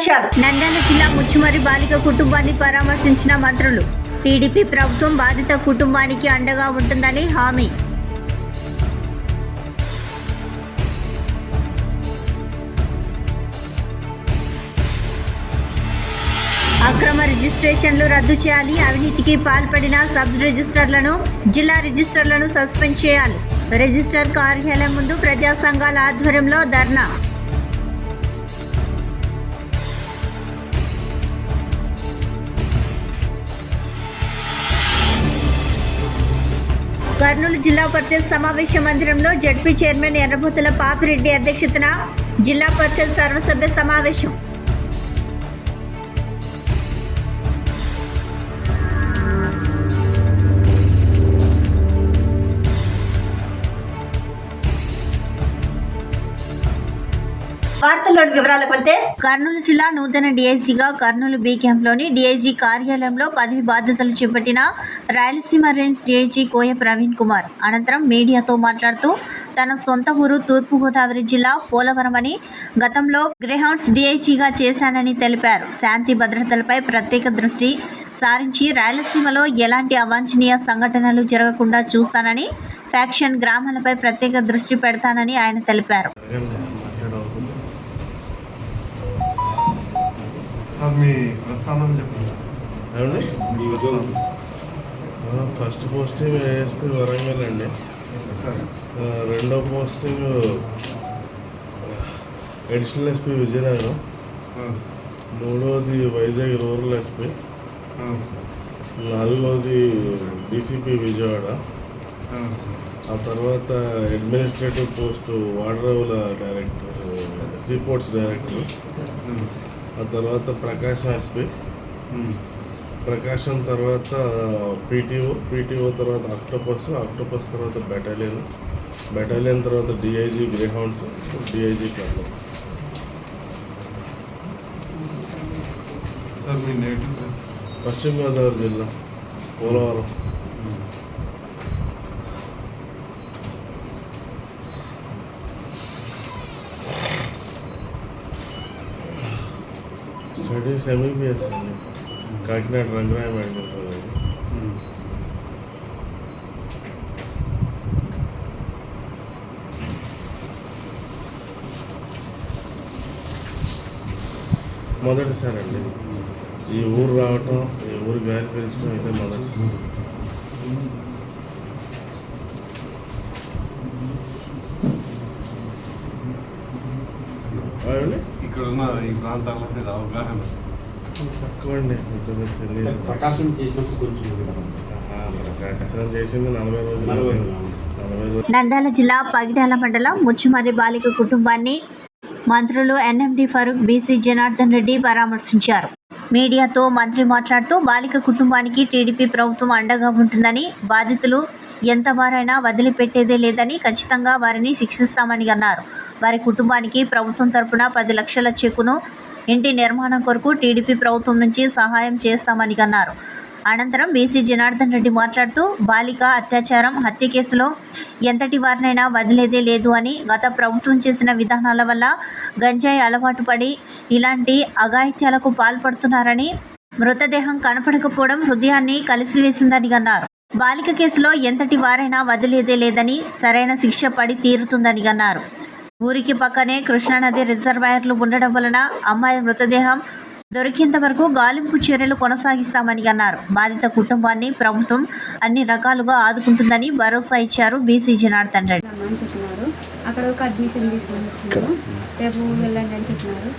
సాక్ష్యాలు. నంద్యాల జిల్లా ముచ్చుమర్రి బాలిక కుటుంబాన్ని పరామర్శించిన మంత్రులు. టీడీపీ ప్రభుత్వం బాధిత కుటుంబానికి అండగా ఉంటుందని హామీ. అక్రమ రిజిస్ట్రేషన్లు రద్దు చేయాలి. అవినీతికి పాల్పడిన సబ్ రిజిస్టర్లను, జిల్లా రిజిస్టర్లను సస్పెండ్ చేయాలి. రిజిస్టర్ కార్యాలయం ముందు ప్రజా సంఘాల ఆధ్వర్యంలో ధర్నా. కర్నూలు జిల్లా పరిషత్ సమావేశ మందిరంలో జడ్పీ చైర్మన్ ఎర్రబోతుల పాపిరెడ్డి అధ్యక్షతన జిల్లా పరిషత్ సర్వసభ్య సమావేశం. వార్తల్లోని వివరాలకు వెళ్తే, కర్నూలు జిల్లా నూతన డీఐజీగా కర్నూలు బి క్యాంప్లోని డీఐజీ కార్యాలయంలో పదవి బాధ్యతలు చేపట్టిన రాయలసీమ రేంజ్ డీఐజీ కోయ ప్రవీణ్ కుమార్ అనంతరం మీడియాతో మాట్లాడుతూ తన సొంత ఊరు తూర్పుగోదావరి జిల్లా పోలవరం అని, గతంలో గ్రేహౌండ్స్ డీఐజీగా చేశానని తెలిపారు. శాంతి భద్రతలపై ప్రత్యేక దృష్టి సారించి రాయలసీమలో ఎలాంటి అవాంఛనీయ సంఘటనలు జరగకుండా చూస్తానని, ఫ్యాక్షన్ గ్రామాలపై ప్రత్యేక దృష్టి పెడతానని ఆయన తెలిపారు. మీ ప్రస్థానం చెప్పండి. ఫస్ట్ పోస్టింగ్ ఏఎస్పీ వరంగల్ అండి. రెండో పోస్టింగ్ అడిషనల్ ఎస్పీ విజయనగరం. మూడోది వైజాగ్ రూరల్ ఎస్పీ. నాలుగోది డీసీపీ విజయవాడ. ఆ తర్వాత అడ్మినిస్ట్రేటివ్ పోస్టు వాడరేవుల డైరెక్టర్, సీపోర్ట్స్ డైరెక్టర్. ఆ తర్వాత ప్రకాశం ఎస్పీ. ప్రకాశం తర్వాత పీటీఓ తర్వాత ఆక్టోపస్ తర్వాత బెటాలియన్ తర్వాత DIG greyhounds, DIG club. Sir మీ నేటివ్ ప్లేస్? పశ్చిమ గోదావరి జిల్లా పోలవరం. స్టడీస్ ఎంబీబీఎస్ అండి, కాకినాడ రంగరాయ మెడికల్ కాలేజ్. మొదటిసారి అండి ఈ ఊరు రావటం, ఈ ఊరు గాలి పీల్చడం అయితే మొదటిసారి. ఇక్కడ ఉన్న ఈ ప్రాంతాల మీద అవగాహన తక్కువ అండి. ప్రకాశం చేసినప్పుడు కొంచెం ప్రకాశం చేసింది 40 రోజులు. నంద్యాల జిల్లా పగిడ్యాల మండలం ముచ్చుమర్రి బాలిక కుటుంబాన్ని మంత్రులు ఎన్ఎండి ఫరూక్, బీసీ జనార్దన్ రెడ్డి పరామర్శించారు. మీడియాతో మంత్రి మాట్లాడుతూ బాలిక కుటుంబానికి టీడీపీ ప్రభుత్వం అండగా ఉంటుందని, బాధితులు ఎంతవారైనా వదిలిపెట్టేదే లేదని, ఖచ్చితంగా వారిని శిక్షిస్తామని అన్నారు. వారి కుటుంబానికి ప్రభుత్వం తరపున 10 లక్షల చెక్కును ఇంటి నిర్మాణం కొరకు టీడీపీ ప్రభుత్వం నుంచి సహాయం చేస్తామని అన్నారు. అనంతరం బీసీ జనార్దన్ రెడ్డి మాట్లాడుతూ బాలిక అత్యాచారం, హత్య కేసులో ఎంతటి వారినైనా వదిలేదే లేదు అని, గత ప్రభుత్వం చేసిన విధానాల వల్ల గంజాయి అలవాటు పడి ఇలాంటి అఘాయిత్యాలకు పాల్పడుతున్నారని, మృతదేహం కనపడకపోవడం హృదయాన్ని కలిసివేసిందని అన్నారు. బాలిక కేసులో ఎంతటి వారైనా వదిలేదే లేదని, సరైన శిక్ష పడి తీరుతుందని అన్నారు. ఊరికి పక్కనే కృష్ణానది రిజర్వాయర్లు ఉండడం వలన అమ్మాయి మృతదేహం దొరికేంత వరకు గాలింపు చర్యలు కొనసాగిస్తామని అన్నారు. బాధిత కుటుంబాన్ని ప్రభుత్వం అన్ని రకాలుగా ఆదుకుంటుందని భరోసా ఇచ్చారు బీసీ జనార్దన్ రెడ్డి. అక్కడ ఒక అడ్మిషన్ తీసుకొని వచ్చినారు, రేపు వెళ్ళండి అని చెప్పినారు.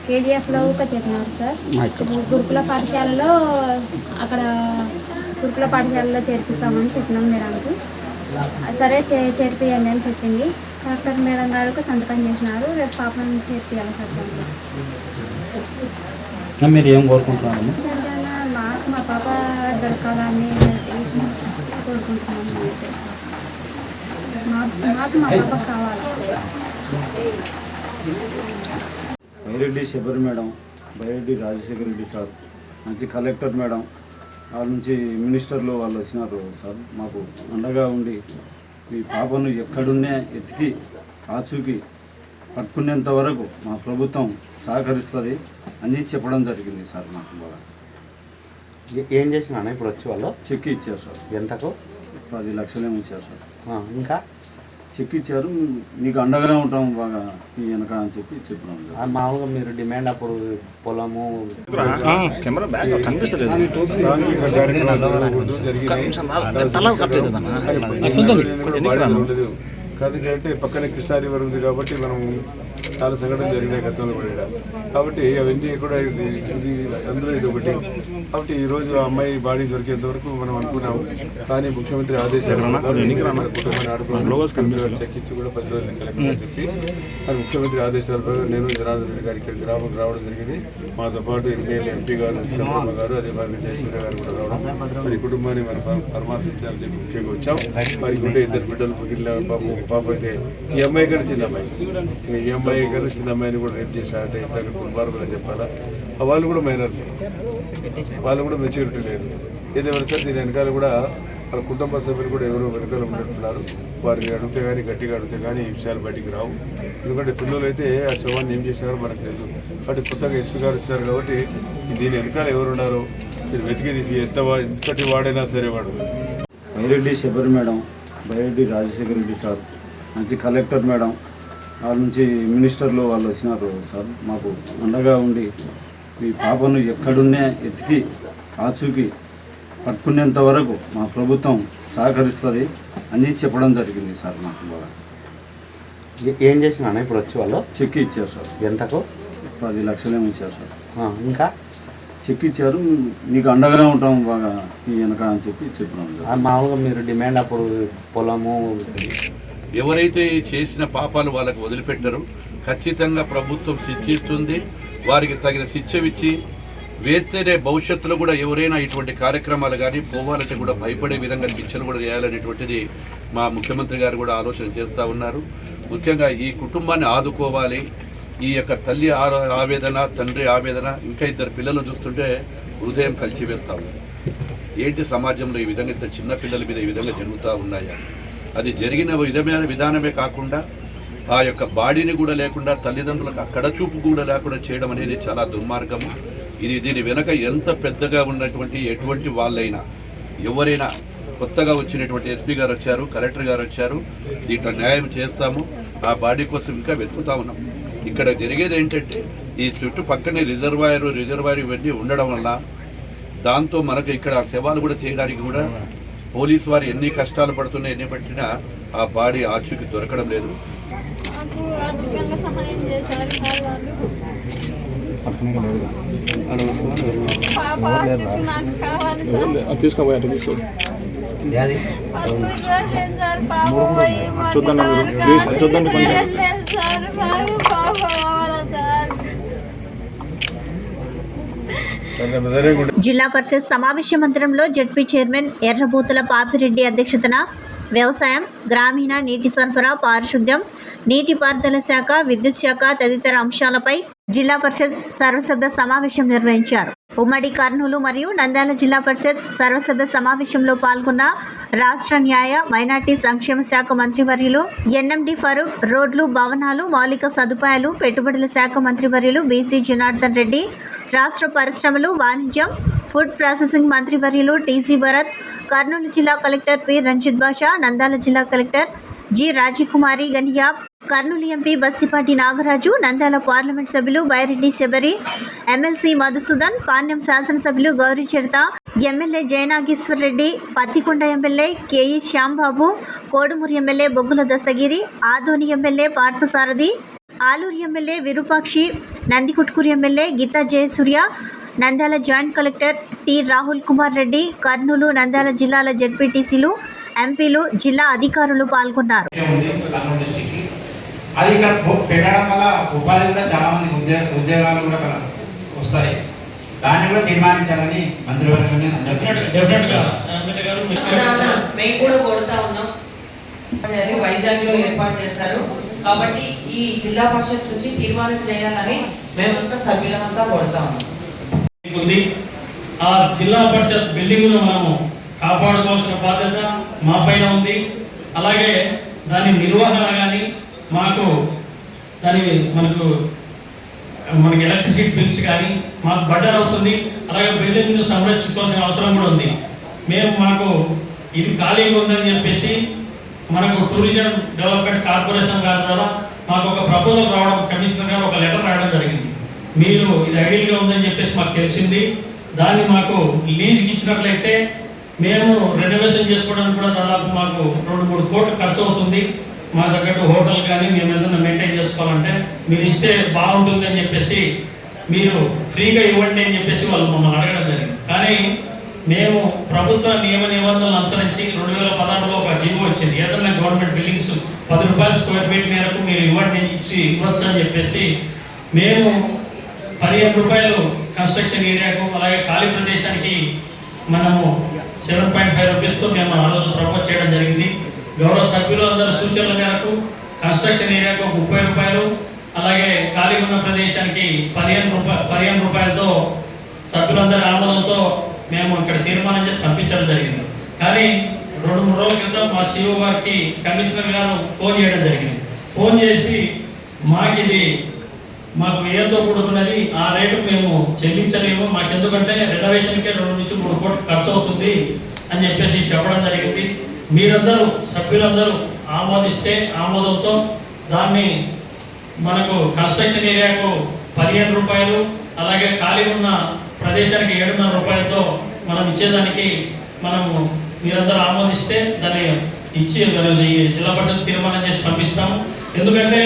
కేజీఎఫ్లో ఒక చెప్పినారు సార్. గురుకుల పాఠశాలలో అక్కడ గురుకుల పాఠశాలలో చేర్పిస్తామని చెప్పినాం మేడంకు. సరే చేర్పియండి అని చెప్పింది. కలెక్టర్ మేడం గారు ఒక సంతకం చేసినారు. రేపు పాపను చేర్పియాలి సార్. మీరు ఏం కోరుకుంటున్నారు? మాకు మా పాప దొరకాలని కోరుకుంటున్నాము. మాకు మా పాప కావాలి. బైరెడ్డి శబరి మేడం, బైరెడ్డి రాజశేఖర రెడ్డి సార్, మంచి కలెక్టర్ మేడం, వాళ్ళ నుంచి మినిస్టర్లు వాళ్ళు వచ్చినారు సార్. మాకు అండగా ఉండి మీ పాపను ఎక్కడున్నే ఎతికి ఆచూకి పట్టుకునేంత వరకు మా ప్రభుత్వం సహకరిస్తుంది అని చెప్పడం జరిగింది సార్. నాకు బాగా ఏం చేసినా ఇప్పుడు వచ్చి వాళ్ళు చెక్ ఇచ్చారు సార్. ఎంతకు? 10 లక్షలు ఏమి ఇచ్చారు సార్. ఇంకా చెక్ ఇచ్చారు, మీకు అండగానే ఉంటాం బాగా ఈ వెనక అని చెప్పి చెప్పడం. మామూలుగా మీరు డిమాండ్ అప్పుడు పొలము ఎందుకంటే పక్కనే కృష్ణా రివర్ ఉంది కాబట్టి మనం చాలా సంఘటనలు జరిగినాయి గతంలో కూడా. కాబట్టి అవన్నీ కూడా ఇది అందులో ఇది ఒకటి. కాబట్టి ఈరోజు ఆ అమ్మాయి బాడీ దొరికేంత వరకు మనం అనుకున్నాము. కానీ ముఖ్యమంత్రి ఆదేశాలు చెక్కించి కూడా 10 రోజులు కలెక్టర్ చెప్పి అది ముఖ్యమంత్రి ఆదేశాల ప్రకారం నేను జనార్దన్ రెడ్డి గారి ఇక్కడ గ్రామం రావడం జరిగింది. మాతో పాటు ఎమ్మెల్యే ఎంపీ గారు శంకరమ్మ గారు అదే మరి జయశంకర్ గారు కూడా రావడం, మరి కుటుంబాన్ని మనం పరామర్శించాలని చెప్పి ముఖ్యంగా వచ్చాం. వారికి ఉండే 2 బిడ్డలు మిగిలిన పాప అయితే ఈ అమ్మాయి కానీ చిన్న అమ్మాయి, ఈ అమ్మాయి కానీ చిన్న అమ్మాయిని కూడా రేపు చేశారంటే ఇంత దుర్మార్గం చెప్పాలా. వాళ్ళు కూడా మైనర్లు, వాళ్ళు కూడా మెచ్యూరిటీ లేదు. ఏదేమైనా సరే దీని వెనకాల కూడా వాళ్ళ కుటుంబ సభ్యులు కూడా ఎవరో వెనకాల ఉన్నట్టున్నారు. వారిని అడిగితే కానీ గట్టిగా అడిగితే కానీ ఈ విషయాలు బయటికి రావు. ఎందుకంటే పిల్లలు అయితే ఆ శవాన్ని ఏం చేశారో మనకు తెలుసు. కాబట్టి కొత్తగా ఎస్పీ గారు వచ్చారు కాబట్టి దీని వెనకాల ఎవరు ఉన్నారో మీరు వెతికి తీసి ఎంతటి వాడైనా సరే వాడు. బైరెడ్డి శబరి మేడం, బైరెడ్డి రాజశేఖర రెడ్డి సార్, మంచి కలెక్టర్ మేడం, వాళ్ళ నుంచి మినిస్టర్లు వాళ్ళు వచ్చినారు సార్. మాకు అండగా ఉండి మీ పాపను ఎక్కడున్నే ఎతికి ఆచూకి పట్టుకునేంత వరకు మా ప్రభుత్వం సహకరిస్తుంది అని చెప్పడం జరిగింది సార్. నాకు బాగా ఏం చేసినా ఇప్పుడు వచ్చి వాళ్ళు చెక్ ఇచ్చారు సార్. ఎంతకు? 10 లక్షలు ఏమి ఇచ్చారు సార్. ఇంకా చెక్ ఇచ్చారు, మీకు అండగానే ఉంటాం బాగా ఈ వెనక అని చెప్పి చెప్పడం. మామూలుగా మీరు డిమాండ్ అప్పుడు పొలము ఎవరైతే చేసిన పాపాలు వాళ్ళకు వదిలిపెట్టరు, ఖచ్చితంగా ప్రభుత్వం శిక్షిస్తుంది. వారికి తగిన శిక్ష ఇచ్చి వేస్తేనే భవిష్యత్తులో కూడా ఎవరైనా ఇటువంటి కార్యక్రమాలు కానీ పోవాలంటే కూడా భయపడే విధంగా శిక్షలు కూడా చేయాలనేటువంటిది మా ముఖ్యమంత్రి గారు కూడా ఆలోచన చేస్తూ ఉన్నారు. ముఖ్యంగా ఈ కుటుంబాన్ని ఆదుకోవాలి. ఈ యొక్క తల్లి ఆవేదన, తండ్రి ఆవేదన, ఇంకా 2 పిల్లలు చూస్తుంటే హృదయం కలిచివేస్తూ ఉంది. ఏంటి సమాజంలో ఈ విధంగా ఇంత చిన్న పిల్లల మీద ఈ విధంగా జరుగుతూ ఉన్నాయా? అది జరిగిన విధానమే కాకుండా ఆ యొక్క బాడీని కూడా లేకుండా తల్లిదండ్రులకు అక్కడ చూపు కూడా లేకుండా చేయడం అనేది చాలా దుర్మార్గము. దీని వెనక ఎంత పెద్దగా ఉన్నటువంటి ఎటువంటి వాళ్ళైనా ఎవరైనా కొత్తగా వచ్చినటువంటి ఎస్పీ గారు వచ్చారు, కలెక్టర్ గారు వచ్చారు, దీంట్లో న్యాయం చేస్తాము. ఆ బాడీ కోసం ఇంకా వెతుకుతా ఉన్నాం. ఇక్కడ జరిగేది ఏంటంటే ఈ చుట్టుపక్కనే రిజర్వాయర్ ఇవన్నీ ఉండడం వల్ల దాంతో మనకు ఇక్కడ శవాలు కూడా చేయడానికి కూడా పోలీసు వారు ఎన్ని కష్టాలు పడుతున్నా ఎన్ని పట్టినా ఆ బాడీ ఆచూకీ దొరకడం లేదు. చూద్దాం కొంచెం. జిల్లా పరిషత్ సమావేశ మందిరంలో జడ్పీ చైర్మన్ ఎర్రబూతుల పాపిరెడ్డి అధ్యక్షతన వ్యవసాయం, గ్రామీణ నీటి సరఫరా, పారిశుద్ధ్యం, నీటిపారుదల శాఖ, విద్యుత్ శాఖ తదితర అంశాలపై జిల్లా పరిషత్ సర్వసభ్య సమావేశం నిర్వహించారు. ఉమ్మడి కర్నూలు మరియు నంద్యాల జిల్లా పరిషత్ సర్వసభ్య సమావేశంలో పాల్గొన్న రాష్ట్ర న్యాయ, మైనార్టీ సంక్షేమ శాఖ మంత్రివర్యులు ఎన్ఎండి ఫరూక్, రోడ్లు, భవనాలు, మౌలిక సదుపాయాలు, పెట్టుబడుల శాఖ మంత్రివర్యులు బీసీ జనార్దన్ రెడ్డి, రాష్ట్ర పరిశ్రమలు, వాణిజ్యం, ఫుడ్ ప్రాసెసింగ్ మంత్రివర్యులు టీసీ భరత్, కర్నూలు జిల్లా కలెక్టర్ పి రంజిత్ బాషా, నంద్యాల జిల్లా collector G Rajakumari Ganiyab, Kurnool MP Bastipati Nagaraju, Nandyal parliament సభ్యులు బైరెడ్డి శబరి, ఎమ్మెల్సీ మధుసూదన్, పాణ్యం శాసనసభ్యులు Gowri Charitha, MLA Jayanageswar Reddy, Pattikonda MLA KE Shyambabu, Kodumur MLA Boggula Dastagiri, Adoni MLA Parthasarathi, Alur MLA Virupakshi, Nandikotkur MLA Geetha Jayasurya, Nandyal joint collector T Rahul Kumar Reddy, Kurnool, Nandyal జిల్లాల జెడ్పీటీసీలు, ఎంపీలు, జిల్లా అధికారులు పాల్గొన్నారు. అది ఇక్కడ పెట్టడం వల్ల ఉపాధి కూడా చాలా మంది ఉద్యోగాలు కూడా వస్తాయి. దాన్ని కూడా తీర్మానించాలని మంత్రివర్గంలో మేము కూడా కొడతా ఉన్నాం. వైజాగ్ లో ఏర్పాటు చేస్తారు కాబట్టి ఈ జిల్లా పరిషత్ నుంచి తీర్మానం చేయాలని మేమంతా సభ్యులమంతా కొడతా ఉన్నాం. ఆ జిల్లా పరిషత్ బిల్డింగ్ ను మనము కాపాడుకోవాల్సిన బాధ్యత మా పైన ఉంది. అలాగే దాని నిర్వహణ కానీ మనకు మనకి ఎలక్ట్రిసిటీ బిల్స్ కానీ మాకు బడ్డర్ అవుతుంది. అలాగే బిల్డింగ్ సంరక్షించుకోవాల్సిన అవసరం కూడా ఉంది. మాకు ఇది ఖాళీగా ఉందని చెప్పేసి మనకు టూరిజం డెవలప్మెంట్ కార్పొరేషన్ గారి ద్వారా మాకు ఒక ప్రపోజల్ రావడం, కమిషనర్ గారు ఒక లెటర్ రాయడం జరిగింది. మీరు ఇది ఐడియల్గా ఉందని చెప్పేసి మాకు తెలిసింది. దాన్ని మాకు లీజ్కి ఇచ్చినట్లయితే మేము రెనోవేషన్ చేసుకోవడానికి కూడా దాదాపు మాకు 2-3 కోట్లు ఖర్చు అవుతుంది. మా తగ్గట్టు హోటల్ కానీ మేము ఏదైనా మెయింటైన్ చేసుకోవాలంటే మీరు ఇస్తే బాగుంటుంది అని చెప్పేసి మీరు ఫ్రీగా ఇవ్వండి అని చెప్పేసి వాళ్ళు మమ్మల్ని అడగడం జరిగింది. కానీ మేము ప్రభుత్వ నియమ నిబంధనలు అనుసరించి 2016లో ఒక జీవో వచ్చింది. ఏదైనా గవర్నమెంట్ బిల్డింగ్స్ 10 రూపాయల స్క్వేర్ ఫీట్ మేరకు మీరు ఇవ్వచ్చు అని చెప్పేసి మేము 15 రూపాయలు కన్స్ట్రక్షన్ ఏరియాకు అలాగే ఖాళీ ప్రదేశానికి మనము 7.5 రూపీస్తో మేము ఆ రోజు ప్రపోజ్ చేయడం జరిగింది. గౌరవ సభ్యులు అందరూ సూచనల మేరకు కన్స్ట్రక్షన్ ఏరియాకు 30 రూపాయలు అలాగే ఖాళీ ఉన్న ప్రదేశానికి 15 రూపాయలతో సభ్యులందరి ఆమోదంతో మేము ఇక్కడ తీర్మానం చేసి పంపించడం జరిగింది. కానీ 2-3 రోజుల క్రితం మా సిఓ గారికి కమిషనర్ గారు ఫోన్ చేయడం జరిగింది. ఫోన్ చేసి మాకు ఏదో కూడుకున్నది, ఆ రేటు మేము చెల్లించలేము, మాకెందుకంటే రెనోవేషన్కే 2-3 కోట్లు ఖర్చు అవుతుంది అని చెప్పేసి చెప్పడం జరిగింది. మీరందరూ సభ్యులందరూ ఆమోదిస్తే ఆమోదంతో దాన్ని మనకు కన్స్ట్రక్షన్ ఏరియాకు 15 రూపాయలు అలాగే ఖాళీ ఉన్న ప్రదేశానికి 7.5 రూపాయలతో మనం ఇచ్చేదానికి మనము మీరందరూ ఆమోదిస్తే దాన్ని ఇచ్చి జిల్లా పరిషత్ తీర్మానం చేసి పంపిస్తాము. ఎందుకంటే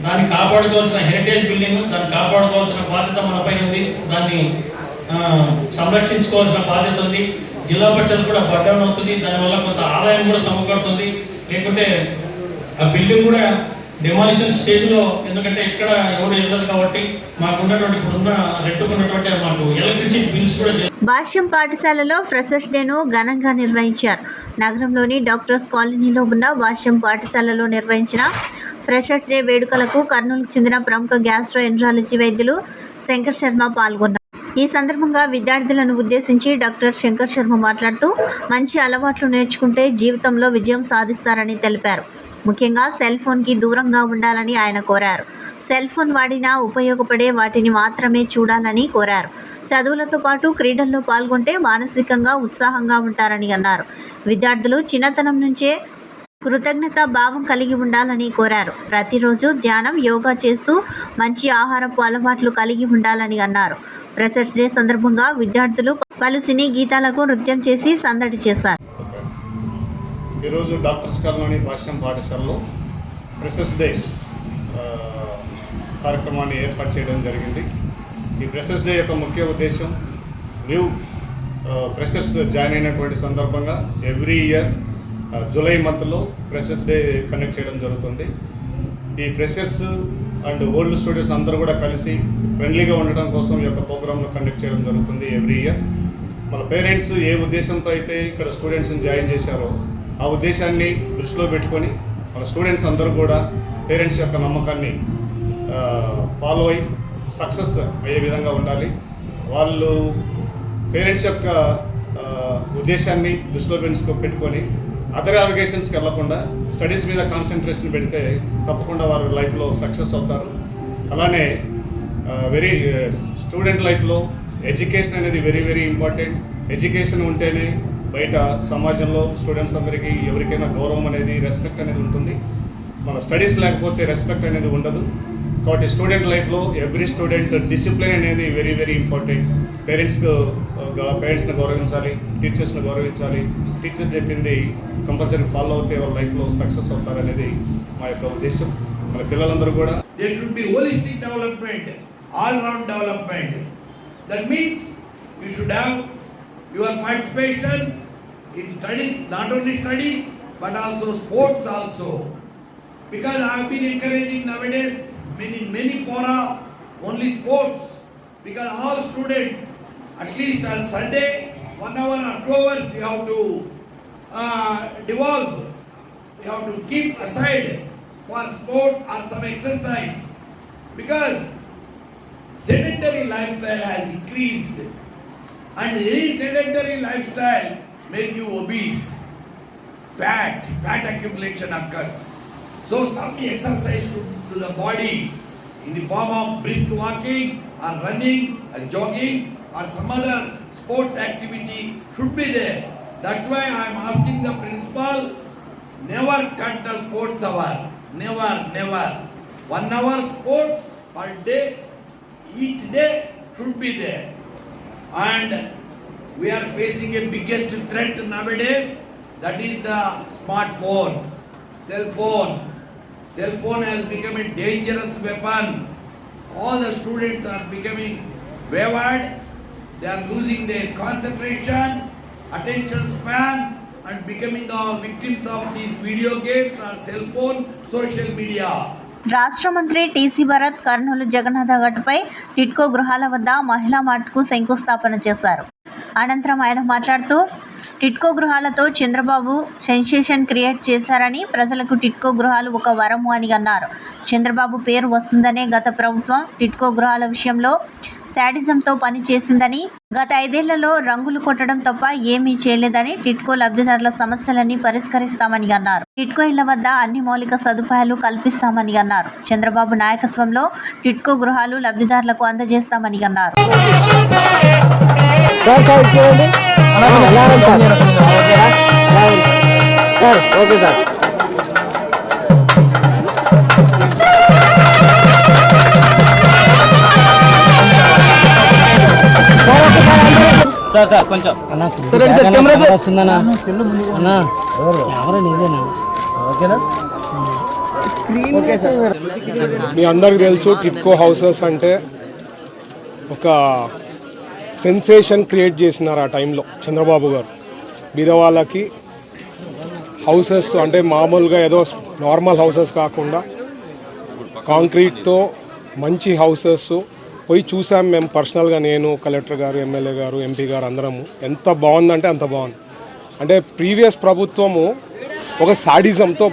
దాన్ని కాపాడుకోవాల్సిన హెరిటేజ్ బిల్డింగ్, దాన్ని కాపాడుకోవాల్సిన బాధ్యత మనపై ఉంది. దాన్ని సంరక్షించుకోవాల్సిన బాధ్యత ఉంది. జిల్లా పరిషత్ కూడా బడ్డౌన్ అవుతుంది. దానివల్ల కొంత ఆదాయం కూడా సమకూరుతుంది. లేకుంటే ఆ బిల్డింగ్ కూడా డెమాలిషన్ స్టేజ్లో, ఎందుకంటే ఇక్కడ ఎవరు వెళ్ళదు కాబట్టి మాకున్నటువంటి ఇప్పుడున్న రెట్టుకున్నటువంటి మాకు ఎలక్ట్రిసిటీ బిల్స్ కూడా. భాష్యం పాఠశాలలో ఫ్రెషర్స్ డేను ఘనంగా నిర్వహించారు. నగరంలోని డాక్టర్స్ కాలనీలో ఉన్న భాష్యం పాఠశాలలో నిర్వహించిన ఫ్రెషర్స్ డే వేడుకలకు కర్నూలుకు చెందిన ప్రముఖ గ్యాస్ట్రో ఎంట్రాలజీ వైద్యులు శంకర్ శర్మ పాల్గొన్నారు. ఈ సందర్భంగా విద్యార్థులను ఉద్దేశించి డాక్టర్ శంకర్ శర్మ మాట్లాడుతూ మంచి అలవాట్లు నేర్చుకుంటే జీవితంలో విజయం సాధిస్తారని తెలిపారు. ముఖ్యంగా సెల్ ఫోన్కి దూరంగా ఉండాలని ఆయన కోరారు. సెల్ ఫోన్ వాడినా ఉపయోగపడే వాటిని మాత్రమే చూడాలని కోరారు. చదువులతో పాటు క్రీడల్లో పాల్గొంటే మానసికంగా ఉత్సాహంగా ఉంటారని అన్నారు. విద్యార్థులు చిన్నతనం నుంచే కృతజ్ఞత భావం కలిగి ఉండాలని కోరారు. ప్రతిరోజు ధ్యానం, యోగా చేస్తూ మంచి ఆహారపు అలవాట్లు కలిగి ఉండాలని అన్నారు. ఫ్రెషర్స్ డే సందర్భంగా విద్యార్థులు పలు సినీ గీతాలకు నృత్యం చేసి సందడి చేశారు. ఈరోజు డాక్టర్స్ కాలనీ భాష్యం పాఠశాలలో ఫ్రెషర్స్ డే కార్యక్రమాన్ని ఏర్పాటు చేయడం జరిగింది. ఈ ఫ్రెషర్స్ డే యొక్క ముఖ్య ఉద్దేశం న్యూ ఫ్రెషర్స్ జాయిన్ అయినటువంటి సందర్భంగా ఎవ్రీ ఇయర్ జూలై మంత్లో ఫ్రెషర్స్ డే కండక్ట్ చేయడం జరుగుతుంది. ఈ ఫ్రెషర్స్ అండ్ ఓల్డ్ స్టూడెంట్స్ అందరూ కూడా కలిసి ఫ్రెండ్లీగా ఉండడం కోసం ఈ యొక్క ప్రోగ్రామ్ను కండక్ట్ చేయడం జరుగుతుంది ఎవ్రీ ఇయర్. మన పేరెంట్స్ ఏ ఉద్దేశంతో అయితే ఇక్కడ స్టూడెంట్స్ని జాయిన్ చేశారో ఆ ఉద్దేశాన్ని దృష్టిలో పెట్టుకొని మన స్టూడెంట్స్ అందరూ కూడా పేరెంట్స్ యొక్క నమ్మకాన్ని ఫాలో అయ్యి సక్సెస్ అయ్యే విధంగా ఉండాలి. వాళ్ళు పేరెంట్స్ యొక్క ఉద్దేశాన్ని దృష్టిలో పెట్టుకొని అదర్ అప్లికేషన్స్కి వెళ్లకుండా స్టడీస్ మీద కాన్సన్ట్రేషన్ పెడితే తప్పకుండా వారు లైఫ్లో సక్సెస్ అవుతారు. అలానే స్టూడెంట్ లైఫ్లో ఎడ్యుకేషన్ అనేది వెరీ వెరీ ఇంపార్టెంట్. ఎడ్యుకేషన్ ఉంటేనే బయట సమాజంలో స్టూడెంట్స్ అందరికీ ఎవరికైనా గౌరవం అనేది, రెస్పెక్ట్ అనేది ఉంటుంది. మన స్టడీస్ లేకపోతే రెస్పెక్ట్ అనేది ఉండదు. కాబట్టి స్టూడెంట్ లైఫ్లో ఎవ్రీ స్టూడెంట్ డిసిప్లిన్ అనేది వెరీ వెరీ ఇంపార్టెంట్. పేరెంట్స్ని గౌరవించాలి, టీచర్స్ని గౌరవించాలి. టీచర్స్ చెప్పింది కంపల్సరీ ఫాలో అవుతే వాళ్ళ లైఫ్లో సక్సెస్ అవుతారనేది మా యొక్క ఉద్దేశం. మన పిల్లలందరూ కూడా there should be holistic development, all round development. That means you should have your participation in studies, not only studies but also sports also, because I have been encouraging nowadays many fora only sports, because all students at least on Sunday 1 hour or 2 hours you have to devolve, you have to keep aside for sports or some exercise, because sedentary lifestyle has increased, and any sedentary lifestyle make you obese, fat accumulation occurs. So some exercise to the body in the form of brisk walking or running or jogging or some other sports activity should be there. That's why I am asking the principal, never cut the sports hour. Never. 1 hour sports per day, each day should be there. And we are facing a biggest threat nowadays, that is the smartphone, cell phone. Cell phone has become a dangerous weapon. All the students are becoming wayward. They are losing their concentration, attention span, and becoming the victims of these video games or cell phone, social media. రాష్ట్ర మంత్రి TC Bharath Kurnool Jagannath ఘాట్పై TIDCO గృహాల వద్ద మహిళా మార్ట్కు శంకుస్థాపన చేశారు. అనంతరం ఆయన మాట్లాడుతూ టిడ్కో గృహాలతో చంద్రబాబు సెన్సేషన్ క్రియేట్ చేశారని, ప్రజలకు టిడ్కో గృహాలు ఒక వరము అని అన్నారు. చంద్రబాబు పేరు వస్తుందనే గత ప్రభుత్వం టిడ్కో గృహాల విషయంలో శాడిజంతో పనిచేసిందని, గత 5 ఏళ్లలో రంగులు కొట్టడం తప్ప ఏమీ చేయలేదని, టిడ్కో లబ్ధిదారుల సమస్యలన్నీ పరిష్కరిస్తామని అన్నారు. టిడ్కో ఇళ్ల వద్ద అన్ని మౌలిక సదుపాయాలు కల్పిస్తామని అన్నారు. చంద్రబాబు నాయకత్వంలో టిడ్కో గృహాలు లబ్ధిదారులకు అందజేస్తామని అన్నారు. మీ అందరికి తెలుసు, టిడ్కో హౌసెస్ అంటే ఒక సెన్సేషన్ క్రియేట్ చేసినారు ఆ టైంలో చంద్రబాబు గారు. బీదవాళ్ళకి హౌసెస్ అంటే మామూలుగా ఏదో నార్మల్ హౌసెస్ కాకుండా కాంక్రీట్తో మంచి హౌసెస్ పోయి చూసాం మేము పర్సనల్గా, నేను, కలెక్టర్ గారు, ఎమ్మెల్యే గారు, ఎంపీ గారు అందరము. ఎంత బాగుందంటే అంత బాగుంది. అంటే ప్రీవియస్ ప్రభుత్వము ఒక సాడిజంతో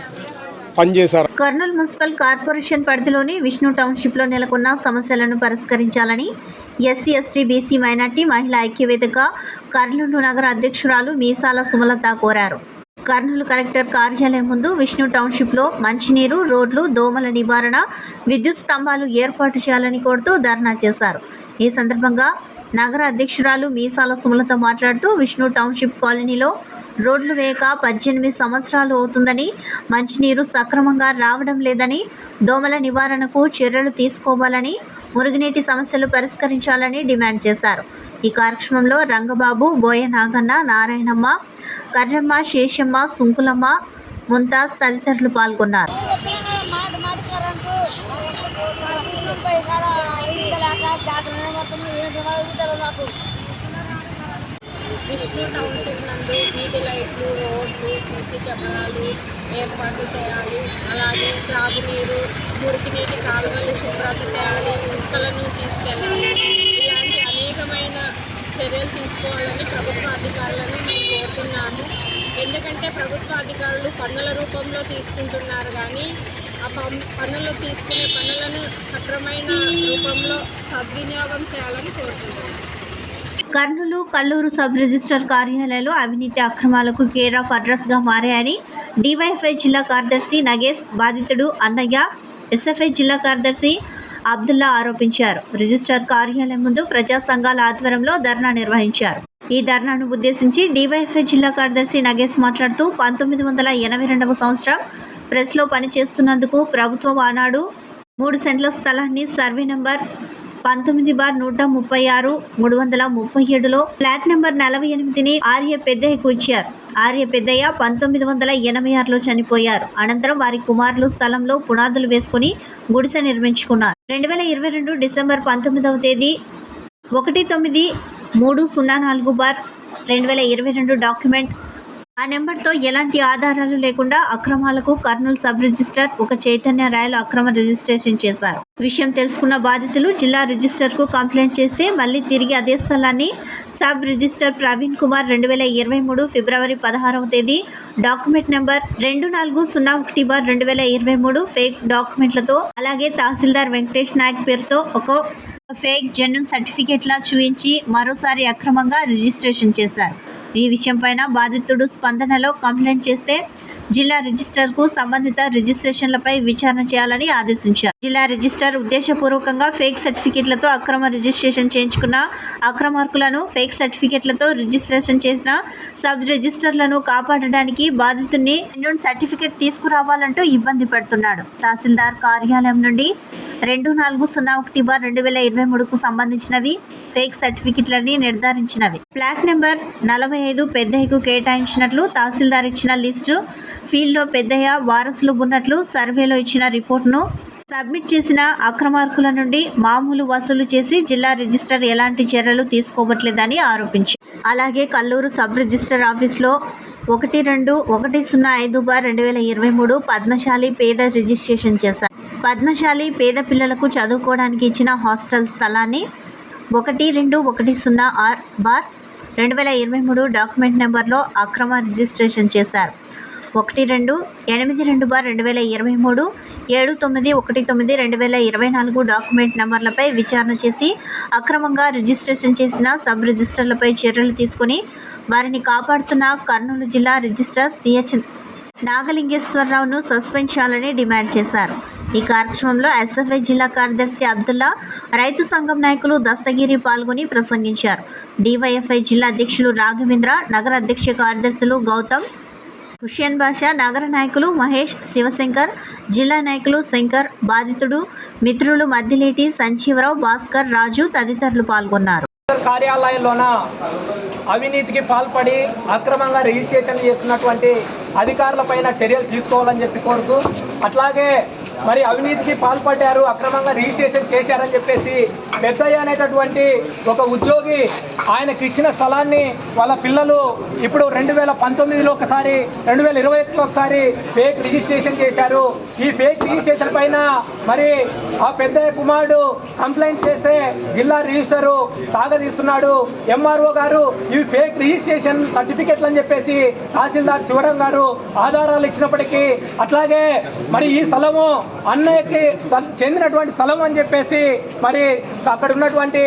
పనిచేశారు. కర్నూలు మున్సిపల్ కార్పొరేషన్ పరిధిలోని విష్ణు టౌన్షిప్లో నెలకొన్న సమస్యలను పరిష్కరించాలని ఎస్సీ, ఎస్టీ, బీసీ, మైనార్టీ మహిళా ఐక్యవేదిక కర్నూలు నగర అధ్యక్షురాలు మీసాల సుమలత కోరారు. కర్నూలు కలెక్టర్ కార్యాలయం ముందు విష్ణు టౌన్షిప్లో మంచినీరు, రోడ్లు, దోమల నివారణ, విద్యుత్ స్తంభాలు ఏర్పాటు చేయాలని కోరుతూ ధర్నా చేశారు. ఈ సందర్భంగా నగర అధ్యక్షురాలు మీసాల సుమలత మాట్లాడుతూ విష్ణు టౌన్షిప్ కాలనీలో రోడ్లు వేయక 18 సంవత్సరాలు అవుతుందని, మంచినీరు సక్రమంగా రావడం లేదని, దోమల నివారణకు చర్యలు తీసుకోవాలని, మురుగునీటి సమస్యలు పరిష్కరించాలని డిమాండ్ చేశారు. ఈ కార్యక్రమంలో రంగబాబు, బోయ నాగన్న, నారాయణమ్మ, కర్రమ్మ, శేషమ్మ, సుంకులమ్మ, ముంతాజ్ తదితరులు పాల్గొన్నారు. విష్ణు టౌన్షిప్ నందు వీధి లైట్లు, రోడ్లు, సీసీ కెమెరాలు ఏర్పాటు చేయాలి. అలాగే త్రాగునీరు, మురికినీటి కాలువలు శుభ్రత చేయాలి. కుక్కలను తీసుకెళ్ళాలి. ఇలాంటి అనేకమైన చర్యలు తీసుకోవాలని ప్రభుత్వ అధికారులను మేము కోరుతున్నాము. ఎందుకంటే ప్రభుత్వ అధికారులు పన్నుల రూపంలో తీసుకుంటున్నారు, కానీ ఆ పన్నులు తీసుకునే పన్నులను సక్రమైన రూపంలో సద్వినియోగం చేయాలని కోరుతున్నాము. కర్నూలు కల్లూరు సబ్ రిజిస్టర్ కార్యాలయాలు అవినీతి అక్రమాలకు కేర్ ఆఫ్ అడ్రస్గా మారాయని డివైఎఫ్ఐ జిల్లా కార్యదర్శి నగేష్, బాధితుడు అన్నయ్య, ఎస్ఎఫ్ఐ జిల్లా కార్యదర్శి అబ్దుల్లా ఆరోపించారు. రిజిస్టర్ కార్యాలయం ముందు ప్రజా సంఘాల ఆధ్వర్యంలో ధర్నా నిర్వహించారు. ఈ ధర్నాను ఉద్దేశించి డివైఎఫ్ఐ జిల్లా కార్యదర్శి నగేష్ మాట్లాడుతూ 1982వ సంవత్సరం ప్రెస్లో పనిచేస్తున్నందుకు ప్రభుత్వం ఆనాడు 3 సెంట్ల స్థలాన్ని సర్వే నంబర్ 19/136 337లో ఫ్లాట్ నెంబర్ 48ని ఆర్య పెద్దయ్యకు ఇచ్చారు. ఆర్య పెద్దయ్య 1986లో చనిపోయారు. అనంతరం వారి కుమారులు స్థలంలో పునాదులు వేసుకుని గుడిసె నిర్మించుకున్నారు. 2022 డిసెంబర్ 19వ తేదీ 19304/2022 డాక్యుమెంట్ ఆ నెంబర్తో ఎలాంటి ఆధారాలు లేకుండా అక్రమాలకు కర్నూలు సబ్ రిజిస్టర్ ఒక చైతన్య రాయలు అక్రమ రిజిస్ట్రేషన్ చేశారు. విషయం తెలుసుకున్న బాధితులు జిల్లా రిజిస్టర్కు కంప్లైంట్ చేస్తే మళ్ళీ తిరిగి అదే స్థలాన్ని సబ్ రిజిస్టర్ ప్రవీణ్ కుమార్ 2023 ఫిబ్రవరి 16వ తేదీ డాక్యుమెంట్ నెంబర్ 2401/2023 ఫేక్ డాక్యుమెంట్లతో, అలాగే తహసీల్దార్ వెంకటేష్ నాయక్ పేరుతో ఒక ఫేక్ జెన్యున్ సర్టిఫికేట్లా చూపించి మరోసారి అక్రమంగా రిజిస్ట్రేషన్ చేశారు. ఈ విషయంపైన బాధితుడు స్పందనలో కంప్లైంట్ చేస్తే జిల్లా రిజిస్ట్రార్కు సంబంధిత రిజిస్ట్రేషన్లపై విచారణ చేయాలని ఆదేశించారు. జిల్లా రిజిస్ట్రార్ ఉద్దేశపూర్వకంగా ఫేక్ సర్టిఫికెట్లతో అక్రమ రిజిస్ట్రేషన్ చేయించుకున్న అక్రమార్కులను, ఫేక్ సర్టిఫికెట్లతో రిజిస్ట్రేషన్ చేసిన సబ్ రిజిస్టర్లను కాపాడడానికి బాధితుడిని సర్టిఫికెట్ తీసుకురావాలంటూ ఇబ్బంది పెడుతున్నాడు. తహసీల్దార్ కార్యాలయం నుండి 2401/2023కు సంబంధించినవి ఫేక్ సర్టిఫికెట్లని నిర్ధారించినవి. ఫ్లాట్ నెంబర్ 45 పెద్దయ్యకు కేటాయించినట్లు తహసీల్దార్ ఇచ్చిన లిస్టు, ఫీల్డ్లో పెద్దయ్య వారసులు ఉన్నట్లు సర్వేలో ఇచ్చిన రిపోర్టును సబ్మిట్ చేసిన అక్రమార్కుల నుండి మామూలు వసూలు చేసి జిల్లా రిజిస్టర్ ఎలాంటి చర్యలు తీసుకోవట్లేదని ఆరోపించారు. అలాగే కల్లూరు సబ్ రిజిస్టర్ ఆఫీస్లో 12105/2023 పద్మశాలి పేద రిజిస్ట్రేషన్ చేశారు. పద్మశాలి పేద పిల్లలకు చదువుకోవడానికి ఇచ్చిన హాస్టల్ స్థలాన్ని 12/2023 డాక్యుమెంట్ నెంబర్లో అక్రమ రిజిస్ట్రేషన్ చేశారు. 12/82/2023, 79/19/2024 డాక్యుమెంట్ నెంబర్లపై విచారణ చేసి అక్రమంగా రిజిస్ట్రేషన్ చేసిన సబ్ రిజిస్టర్లపై చర్యలు తీసుకుని వారిని కాపాడుతున్న కర్నూలు జిల్లా రిజిస్ట్రార్ సిహెచ్ నాగలింగేశ్వరరావును సస్పెండ్ చేయాలని డిమాండ్ చేశారు. ఈ కార్యక్రమంలో ఎస్ఎఫ్ఐ జిల్లా కార్యదర్శి అబ్దుల్లా, రైతు సంఘం నాయకులు దస్తగిరి పాల్గొని ప్రసంగించారు. డివైఎఫ్ఐ జిల్లా అధ్యక్షులు రాఘవేంద్ర, నగర అధ్యక్ష కార్యదర్శులు గౌతమ్, హుషేన్ బాషా, నగర నాయకులు మహేష్, శివశంకర్, జిల్లా నాయకులు శంకర్, బాధితుడు మిత్రులు మద్దిలేటి సంజీవరావు, భాస్కర్, రాజు తదితరులు పాల్గొన్నారు. కార్యాలయంలోన అవినీతికి పాల్పడి అక్రమంగా రిజిస్ట్రేషన్ చేస్తున్నటువంటి అధికారులపైన చర్యలు తీసుకోవాలని చెప్పి కోరుతూ, అట్లాగే మరి అవినీతికి పాల్పడ్డారు, అక్రమంగా రిజిస్ట్రేషన్ చేశారని చెప్పేసి పెద్దయ్య అనేటటువంటి ఒక ఉద్యోగి ఆయనకి ఇచ్చిన స్థలాన్ని వాళ్ళ పిల్లలు ఇప్పుడు 2019లో ఒకసారి, 2021లో ఒకసారి ఫేక్ రిజిస్ట్రేషన్ చేశారు. ఈ ఫేక్ రిజిస్ట్రేషన్ పైన మరి ఆ పెద్దయ్య కుమారుడు కంప్లైంట్ చేస్తే జిల్లా రిజిస్టరు సాగదీస్తున్నాడు. ఎంఆర్ఓ గారు ఇవి ఫేక్ రిజిస్ట్రేషన్ సర్టిఫికెట్లు అని చెప్పేసి తహసీల్దార్ శివరాం గారు ఆధారాలు ఇచ్చినప్పటికీ, అట్లాగే మరి ఈ స్థలము అన్నయ్యకి చెందినటువంటి స్థలం అని చెప్పేసి మరి అక్కడ ఉన్నటువంటి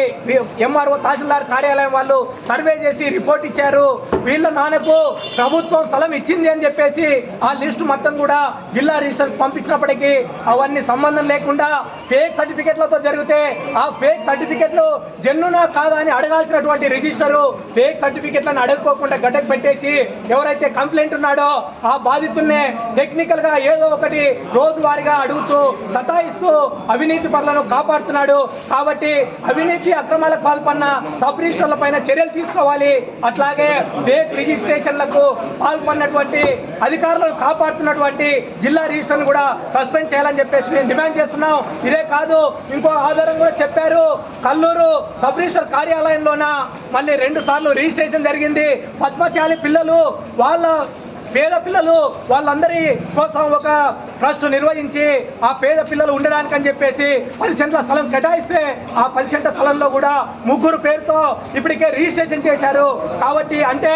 ఎంఆర్ఓ తహసీల్దార్ కార్యాలయం వాళ్ళు సర్వే చేసి రిపోర్ట్ ఇచ్చారు. వీళ్ళ నాన్నకు ప్రభుత్వం స్థలం ఇచ్చింది అని చెప్పేసి ఆ లిస్టు మొత్తం కూడా జిల్లా రిజిస్టర్ పంపించినప్పటికీ అవన్నీ సంబంధం లేకుండా ఫేక్ సర్టిఫికెట్లతో జరిగితే ఆ ఫేక్ సర్టిఫికెట్లు జెన్యునా కాదా అని అడగాల్సినటువంటి రిజిస్టరు ఫేక్ సర్టిఫికెట్లను అడగకోకుండా గడ్డకు పెట్టేసి ఎవరైతే కంప్లైంట్ ఉన్నాడో ఆ బాధితున్నే టెక్నికల్గా ఏదో ఒకటి రోజువారీగా అడుగుతూ సతాయిస్తూ అవినీతి పనులను కాపాడుతున్నాడు. కాబట్టి అవినీతి అక్రమాలకు పాల్పడిన సబ్ రిజిస్టర్ల పైన చర్యలు తీసుకోవాలి. అట్లాగే ఫేక్ రిజిస్ట్రేషన్లకు పాల్పడినటువంటి అధికారులను కాపాడుతున్నటువంటి జిల్లా రిజిస్టర్ను కూడా సస్పెండ్ చేయాలని చెప్పేసి మేము డిమాండ్ చేస్తున్నాం. ఇదే కాదు, ఇంకో ఆధారం కూడా చెప్పారు. కల్లూరు సబ్ రిజిస్టర్ కార్యాలయంలోన మళ్ళీ 2 సార్లు రిజిస్ట్రేషన్ జరిగింది. పద్మశాలి పిల్లలు పేద పిల్లలు వాళ్ళందరి కోసం ఒక ట్రస్ట్ నిర్వహించి ఆ పేద పిల్లలు ఉండడానికి అని చెప్పేసి 10 సెంట్ల స్థలం కేటాయిస్తే ఆ 10 సెంట్ల స్థలంలో కూడా 3 పేరుతో ఇప్పటికే రిజిస్ట్రేషన్ చేశారు. కాబట్టి అంటే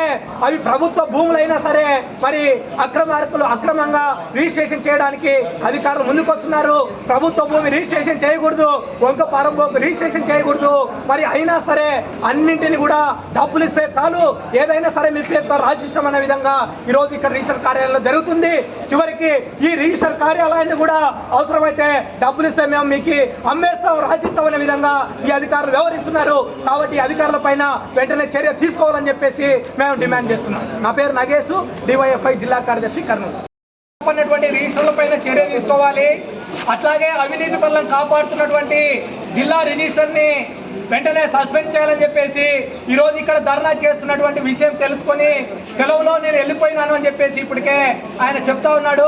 అవి ప్రభుత్వ భూములైనా సరే మరి అక్రమార్కులు అక్రమంగా రిజిస్ట్రేషన్ చేయడానికి అధికారులు ముందుకొస్తున్నారు. ప్రభుత్వ భూమి రిజిస్ట్రేషన్ చేయకూడదు, వంక పారంపోకు రిజిస్ట్రేషన్ చేయకూడదు. మరి అయినా సరే అన్నింటినీ కూడా డబ్బులు ఇస్తే చాలు, ఏదైనా సరే మీ పేరుతో రాసిష్టం అనే విధంగా ఈరోజు ఇక్కడ రిజిస్టర్ కార్యాలయంలో జరుగుతుంది. చివరికి ఈ రిజిస్టర్ కార్యాలయాన్ని కూడా అవసరమైతే డబ్బులు ఇస్తే మేము మీకు అమ్మేస్తాం, రాసిస్తాం అనే విధంగా ఈ అధికారులు వ్యవహరిస్తున్నారు. కాబట్టి అధికారుల పైన వెంటనే చర్య తీసుకోవాలని చెప్పేసి మేము డిమాండ్ చేస్తున్నాం. నా పేరు నగేష్, డివైఎఫ్ఐ జిల్లా కార్యదర్శి, కర్నూలు. రిజిస్టర్ల పైన చర్య తీసుకోవాలి. అట్లాగే అవినీతి పనులను కాపాడుతున్నటువంటి జిల్లా రిజిస్టర్ని వెంటనే సస్పెండ్ చేయాలని చెప్పేసి ఈరోజు ఇక్కడ ధర్నా చేస్తున్నటువంటి విషయం తెలుసుకొని సెలవులో నేను వెళ్ళిపోయినాను అని చెప్పేసి ఇప్పటికే ఆయన చెప్తా ఉన్నాడు.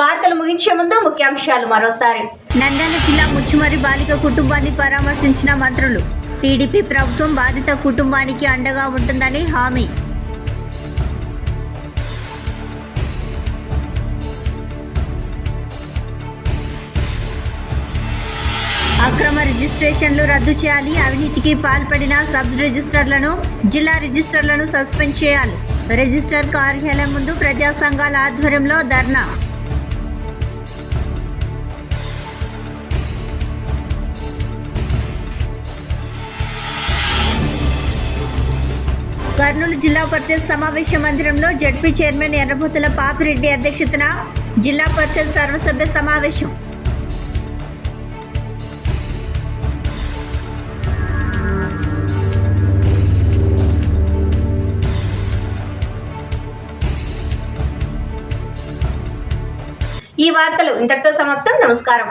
వార్తలు ముగించే ముందు ముఖ్యాంశాలు మరోసారి. నంద్యాల జిల్లా ముచ్చుమర్రి బాలిక కుటుంబాన్ని పరామర్శించిన మంత్రులు. టీడీపీ ప్రభుత్వం బాధిత కుటుంబానికి అండగా ఉంటుందని హామీ. అక్రమ రిజిస్ట్రేషన్లు రద్దు చేయాలి. అవినీతికి పాల్పడిన సబ్ రిజిస్టర్లను, జిల్లా రిజిస్టర్లను సస్పెండ్ చేయాలి. రిజిస్టర్ కార్యాలయం ముందు ప్రజా సంఘాల ఆధ్వర్యంలో ధర్నా. కర్నూలు జిల్లా పరిషత్ సమావేశ మందిరంలో జడ్పీ చైర్మన్ ఎర్రబోతుల పాపిరెడ్డి అధ్యక్షతన జిల్లా పరిషత్ సర్వసభ్య సమావేశం. ఈ వార్తలు ఇంతటితో సమాప్తం. నమస్కారం.